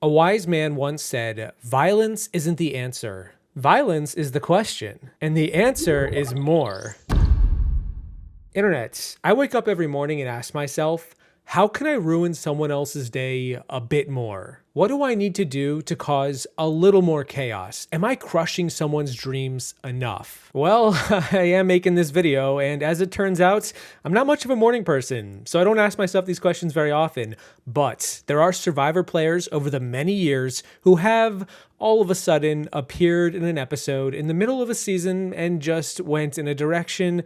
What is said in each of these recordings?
A wise man once said, "Violence isn't the answer. Violence is the question. And the answer is more." Internet, I wake up every morning and ask myself, how can I ruin someone else's day a bit more? What do I need to do to cause a little more chaos? Am I crushing someone's dreams enough? Well, I am making this video, and as it turns out, I'm not much of a morning person, so I don't ask myself these questions very often, but there are Survivor players over the many years who have all of a sudden appeared in an episode in the middle of a season and just went in a direction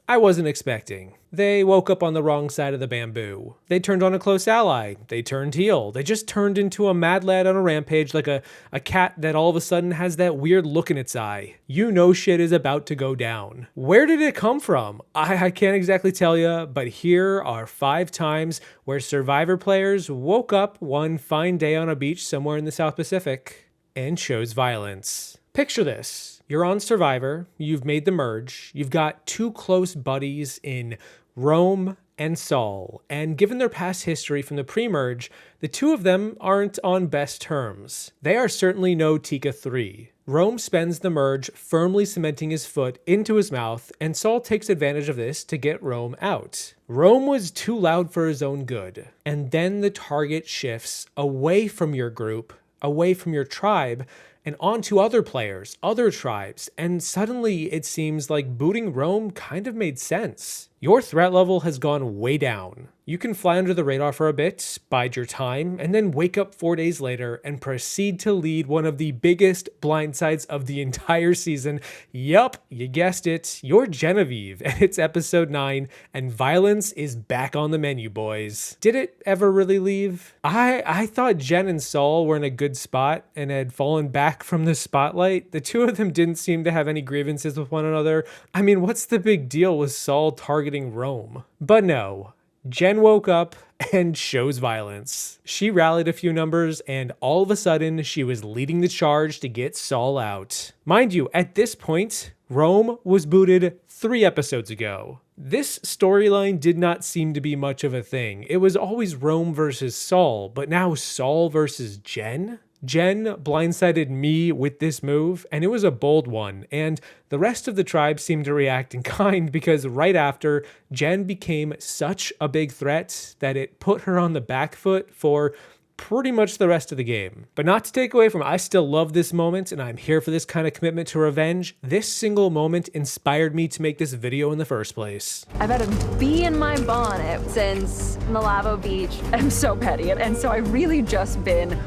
I wasn't expecting. They woke up on the wrong side of the bamboo. They turned on a close ally. They turned heel. They just turned into a mad lad on a rampage, like a cat that all of a sudden has that weird look in its eye. You know shit is about to go down. Where did it come from? I can't exactly tell you, but here are 5 times where Survivor players woke up one fine day on a beach somewhere in the South Pacific and chose violence. Picture this. You're on Survivor, you've made the merge, you've got 2 close buddies in Rome and Saul, and given their past history from the pre-merge, the 2 of them aren't on best terms. They are certainly no Tika 3. Rome spends the merge firmly cementing his foot into his mouth, and Saul takes advantage of this to get Rome out. Rome was too loud for his own good, and then the target shifts away from your group, away from your tribe, and onto other players, other tribes, and suddenly it seems like booting Rome kind of made sense. Your threat level has gone way down. You can fly under the radar for a bit, bide your time, and then wake up 4 days later and proceed to lead one of the biggest blindsides of the entire season. Yup, you guessed it, you're Genevieve, and it's episode 9, and violence is back on the menu, boys. Did it ever really leave? I thought Jen and Saul were in a good spot and had fallen back from the spotlight. The 2 of them didn't seem to have any grievances with one another. I mean, what's the big deal with Saul targeting Rome? But no. Jen woke up and chose violence. She rallied a few numbers, and all of a sudden, she was leading the charge to get Saul out. Mind you, at this point, Rome was booted 3 episodes ago. This storyline did not seem to be much of a thing. It was always Rome versus Saul, but now Saul versus Jen? Jen blindsided me with this move, and it was a bold one, and the rest of the tribe seemed to react in kind because right after, Jen became such a big threat that it put her on the back foot for pretty much the rest of the game. But not to take away from, I still love this moment and I'm here for this kind of commitment to revenge. This single moment inspired me to make this video in the first place. I've had a bee in my bonnet since Malavo Beach. I'm so petty, and so I've really just been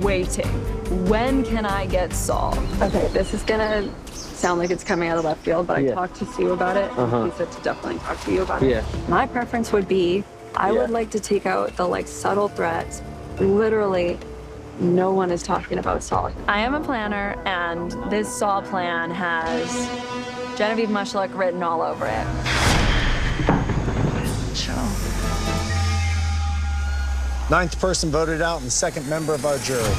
waiting. When can I get Saul? Okay, this is gonna sound like it's coming out of left field, but I talked to Sue about it. He said to definitely talk to you about it. My preference would be, I would like to take out the subtle threats. Literally, no one is talking about Saul. I am a planner, and this Saul plan has Genevieve Mushluck written all over it. Show. 9th person voted out and the 2nd member of our jury,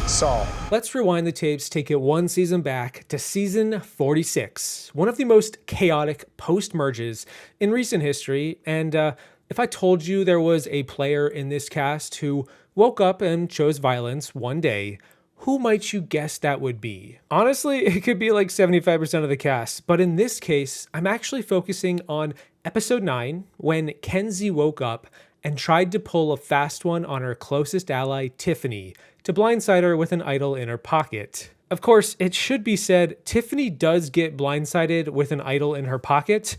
Saul. Let's rewind the tapes, take it 1 season back to season 46, one of the most chaotic post-merges in recent history, and if I told you there was a player in this cast who woke up and chose violence one day, who might you guess that would be? Honestly, it could be like 75% of the cast, but in this case, I'm actually focusing on episode 9, when Kenzie woke up and tried to pull a fast one on her closest ally, Tiffany, to blindside her with an idol in her pocket. Of course, it should be said, Tiffany does get blindsided with an idol in her pocket,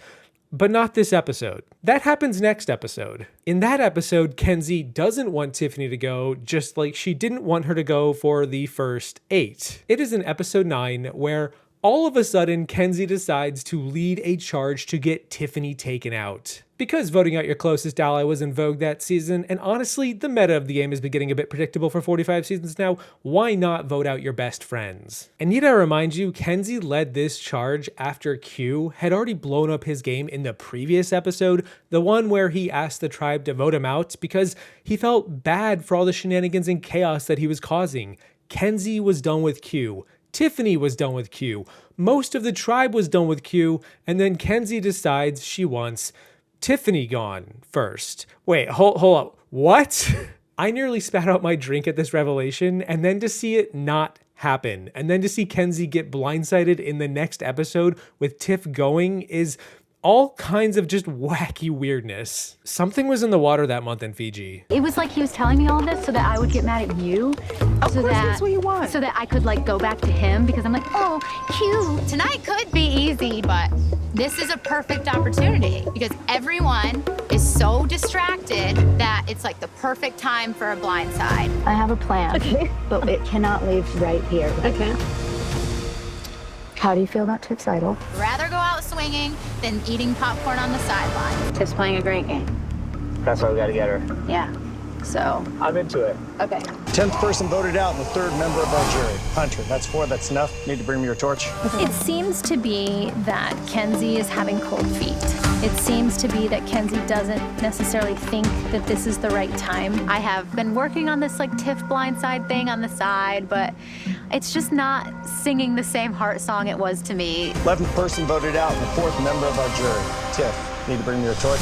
but not this episode. That happens next episode. In that episode, Kenzie doesn't want Tiffany to go, just like she didn't want her to go for the first 8. It is in episode 9 where all of a sudden Kenzie decides to lead a charge to get Tiffany taken out. Because voting out your closest ally was in vogue that season, and honestly, the meta of the game has been getting a bit predictable for 45 seasons now, why not vote out your best friends? And need I remind you, Kenzie led this charge after Q had already blown up his game in the previous episode, the one where he asked the tribe to vote him out because he felt bad for all the shenanigans and chaos that he was causing. Kenzie was done with Q. Tiffany was done with Q. Most of the tribe was done with Q, and then Kenzie decides she wants Tiffany gone first. Wait, hold up. What? I nearly spat out my drink at this revelation, and then to see it not happen, and then to see Kenzie get blindsided in the next episode with Tiff going is all kinds of just wacky weirdness. Something was in the water that month in Fiji. It was like he was telling me all this so that I would get mad at you. Of course, that's what you want. So that I could like go back to him because I'm like, oh, cute. Tonight could be easy, but this is a perfect opportunity because everyone is so distracted that it's like the perfect time for a blind side. I have a plan. Okay. But it cannot leave right here. Okay. How do you feel about Tiff's idol? Rather go out swinging than eating popcorn on the sideline. Tiff's playing a great game. That's why we gotta get her. Yeah. So, I'm into it. okay. 10th person voted out and the 3rd member of our jury. Hunter, that's 4, that's enough. Need to bring me your torch. It seems to be that Kenzie is having cold feet. It seems to be that Kenzie doesn't necessarily think that this is the right time. I have been working on this like Tiff blindside thing on the side, but it's just not singing the same heart song it was to me. 11th person voted out and the 4th member of our jury. Tiff, need to bring me your torch.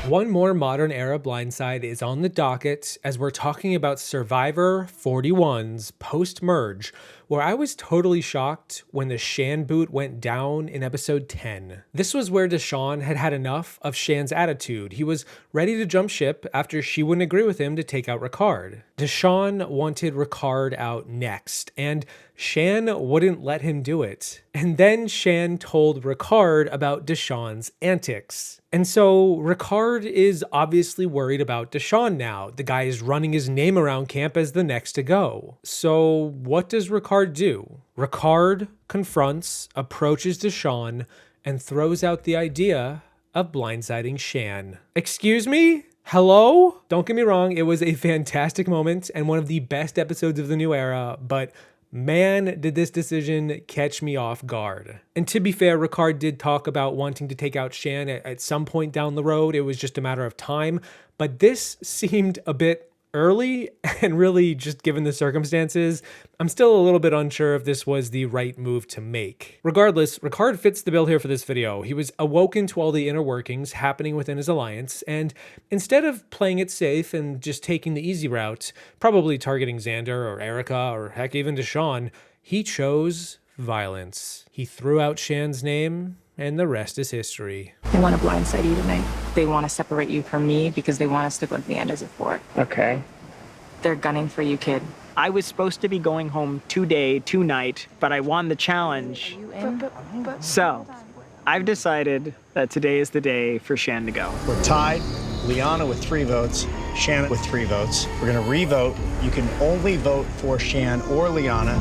One more modern era blindside is on the docket as we're talking about Survivor 41's post-merge, where I was totally shocked when the Shan boot went down in episode 10. This was where Deshawn had had enough of Shan's attitude. He was ready to jump ship after she wouldn't agree with him to take out Ricard. Deshawn wanted Ricard out next, and Shan wouldn't let him do it. And then Shan told Ricard about Deshawn's antics. And so Ricard is obviously worried about Deshawn now. The guy is running his name around camp as the next to go. So what does Ricard do? Ricard confronts, approaches Deshawn, and throws out the idea of blindsiding Shan. Excuse me? Hello? Don't get me wrong, it was a fantastic moment and one of the best episodes of the new era, but man, did this decision catch me off guard. And to be fair, Ricard did talk about wanting to take out Shan at some point down the road. It was just a matter of time, but this seemed a bit early, and really, just given the circumstances, I'm still a little bit unsure if this was the right move to make. Regardless, Ricard fits the bill here for this video. He was awoken to all the inner workings happening within his alliance, and instead of playing it safe and just taking the easy route, probably targeting Xander or Erica or heck even Deshawn, he chose violence. He threw out Shan's name, and the rest is history. They want to blindside you tonight. They want to separate you from me because they want us to go to the end as a fort. Okay. They're gunning for you, kid. I was supposed to be going home today, tonight, but I won the challenge. So, I've decided that today is the day for Shan to go. We're tied. Liana with 3 votes, Shan with 3 votes. We're gonna re-vote. You can only vote for Shan or Liana.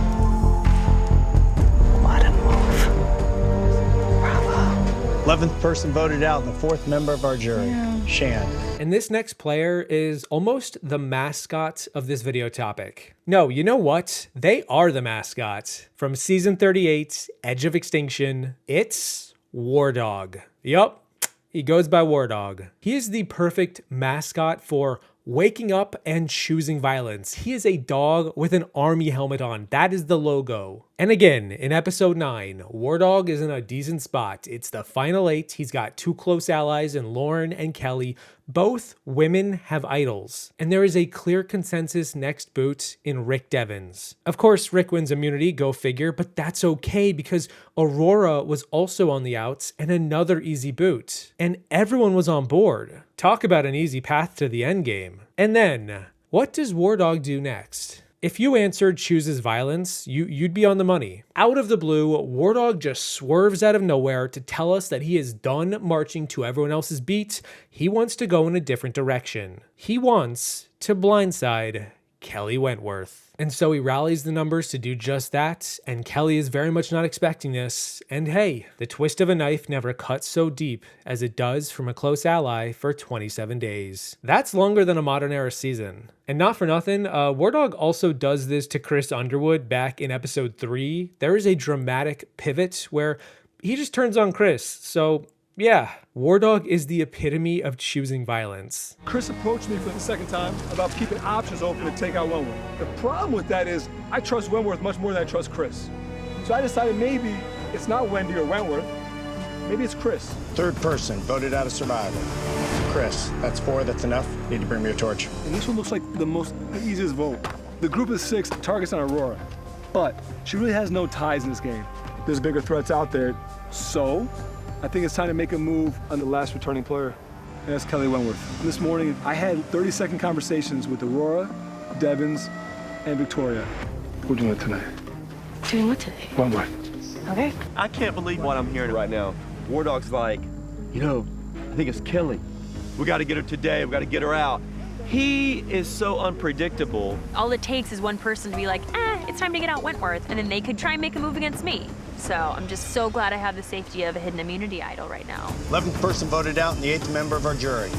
What a move. Bravo. 11th person voted out and the 4th member of our jury, Shan. And this next player is almost the mascot of this video topic. No, you know what? They are the mascot. From season 38, Edge of Extinction, it's War Dog. Yup, he goes by War Dog. He is the perfect mascot for waking up and choosing violence. He is a dog with an army helmet on. That is the logo. And again, in episode 9, War Dog is in a decent spot. It's the final 8. He's got 2 close allies in Lauren and Kelly. Both women have idols. And there is a clear consensus next boot in Rick Devens. Of course, Rick wins immunity, go figure, but that's okay because Aurora was also on the outs and another easy boot. And everyone was on board. Talk about an easy path to the end game. And then, what does War Dog do next? If you answered chooses violence, you'd be on the money. Out of the blue, War Dog just swerves out of nowhere to tell us that he is done marching to everyone else's beat. He wants to go in a different direction. He wants to blindside Kelly Wentworth. And so he rallies the numbers to do just that, and Kelly is very much not expecting this. And hey, the twist of a knife never cuts so deep as it does from a close ally for 27 days. That's longer than a modern era season. And not for nothing, War Dog also does this to Chris Underwood back in episode 3. There is a dramatic pivot where he just turns on Chris. So yeah, War Dog is the epitome of choosing violence. Chris approached me for the second time about keeping options open to take out Wentworth. The problem with that is I trust Wentworth much more than I trust Chris. So I decided maybe it's not Wendy or Wentworth, maybe it's Chris. 3rd person voted out of Survivor, Chris. That's 4, that's enough. Need to bring me a torch. And this one looks like the easiest vote. The group of 6 targets on Aurora, but she really has no ties in this game. There's bigger threats out there, so I think it's time to make a move on the last returning player, and that's Kelly Wentworth. This morning, I had 30-second conversations with Aurora, Devins, and Victoria. We're doing it tonight. Doing what today? Wentworth. Okay. I can't believe what I'm hearing right now. War Dog's like, you know, I think it's Kelly. We got to get her today. We got to get her out. He is so unpredictable. All it takes is one person to be like, it's time to get out Wentworth, and then they could try and make a move against me. So I'm just so glad I have the safety of a hidden immunity idol right now. 11th person voted out and the 8th member of our jury.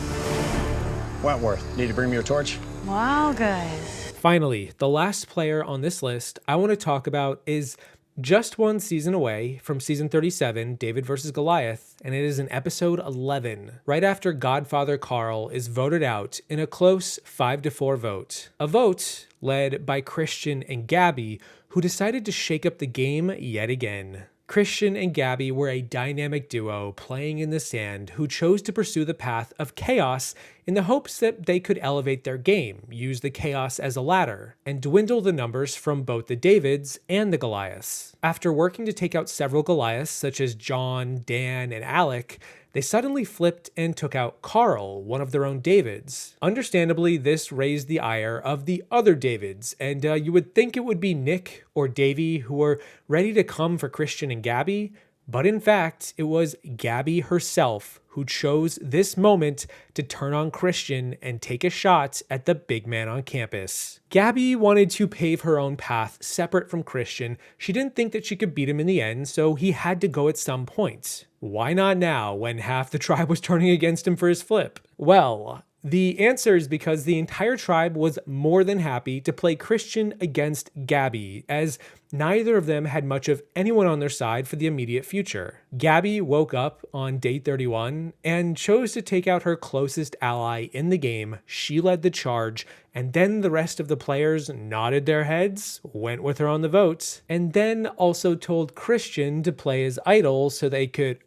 Wentworth, need to bring me a torch? Wow, guys. Finally, the last player on this list I want to talk about is just one season away from season 37, David vs. Goliath, and it is in episode 11, right after Godfather Carl is voted out in a close 5-4 vote. A vote led by Christian and Gabby, who decided to shake up the game yet again. Christian and Gabby were a dynamic duo playing in the sand who chose to pursue the path of chaos in the hopes that they could elevate their game, use the chaos as a ladder, and dwindle the numbers from both the Davids and the Goliaths. After working to take out several Goliaths, such as John, Dan, and Alec, they suddenly flipped and took out Carl, one of their own Davids. Understandably, this raised the ire of the other Davids, and you would think it would be Nick or Davey who were ready to come for Christian and Gabby, but in fact, it was Gabby herself who chose this moment to turn on Christian and take a shot at the big man on campus. Gabby wanted to pave her own path separate from Christian. She didn't think that she could beat him in the end, so he had to go at some point. Why not now, when half the tribe was turning against him for his flip? Well, the answer is because the entire tribe was more than happy to play Christian against Gabby, as neither of them had much of anyone on their side for the immediate future. Gabby woke up on day 31 and chose to take out her closest ally in the game. She led the charge, and then the rest of the players nodded their heads, went with her on the vote, and then also told Christian to play his idol so they could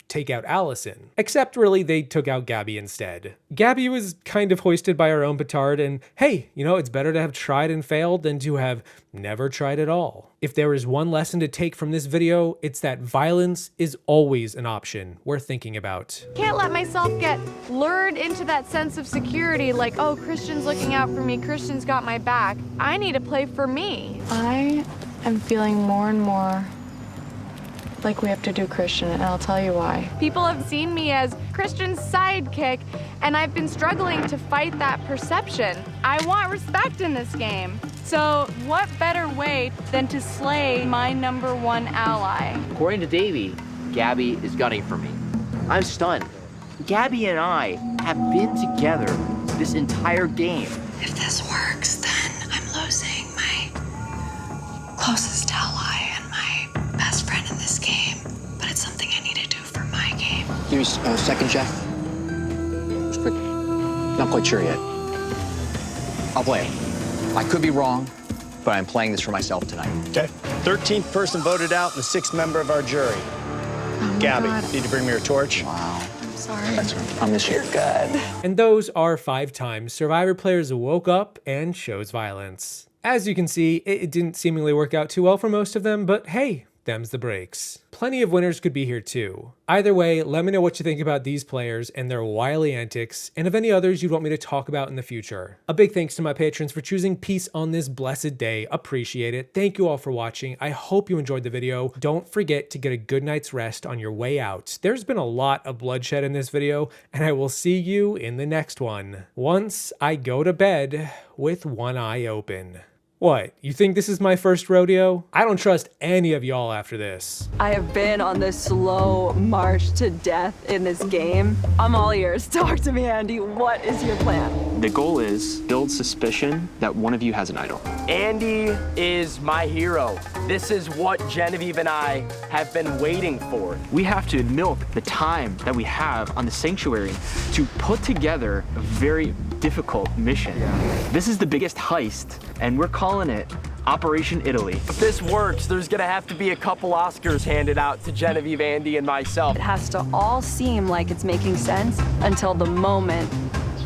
take out Allison. Except really they took out Gabby instead. Gabby was kind of hoisted by her own petard, and hey, you know, it's better to have tried and failed than to have never tried at all. If there is one lesson to take from this video, it's that violence is always an option worth thinking about. Can't let myself get lured into that sense of security, like, oh, Christian's looking out for me, Christian's got my back. I need to play for me. I am feeling more and more like we have to do Christian, and I'll tell you why. People have seen me as Christian's sidekick, and I've been struggling to fight that perception. I want respect in this game. So what better way than to slay my #1 ally? According to Davey, Gabby is gunning for me. I'm stunned. Gabby and I have been together this entire game. If this works, then I'm losing my closest ally and my best friend in this game. But it's something I need to do for my game. Give me a second, Jeff. Just quick. Not quite sure yet. I'll play it. I could be wrong, but I'm playing this for myself tonight. Okay. 13th person voted out, the 6th member of our jury. Gabby, need to bring me your torch? Wow. I'm sorry. I miss you. You're good. And those are 5 times Survivor players woke up and chose violence. As you can see, it didn't seemingly work out too well for most of them, but hey, them's the breaks. Plenty of winners could be here too. Either way, let me know what you think about these players and their wily antics, and of any others you'd want me to talk about in the future. A big thanks to my patrons for choosing peace on this blessed day. Appreciate it. Thank you all for watching. I hope you enjoyed the video. Don't forget to get a good night's rest on your way out. There's been a lot of bloodshed in this video, and I will see you in the next one. Once I go to bed with one eye open. What, you think this is my first rodeo? I don't trust any of y'all after this. I have been on this slow march to death in this game. I'm all ears. Talk to me, Andy. What is your plan? The goal is build suspicion that one of you has an idol. Andy is my hero. This is what Genevieve and I have been waiting for. We have to milk the time that we have on the sanctuary to put together a very difficult mission. This is the biggest heist, and we're calling it Operation Italy. If this works, there's gonna have to be a couple Oscars handed out to Genevieve, Andy, and myself. It has to all seem like it's making sense until the moment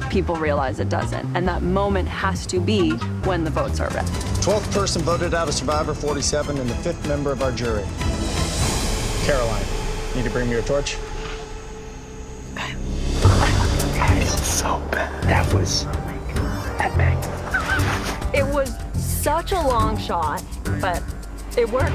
people realize it doesn't. And that moment has to be when the votes are read. 12th person voted out of Survivor 47 and the 5th member of our jury. Caroline, need to bring me your torch? I feel so bad. That was epic. It was such a long shot, but it worked.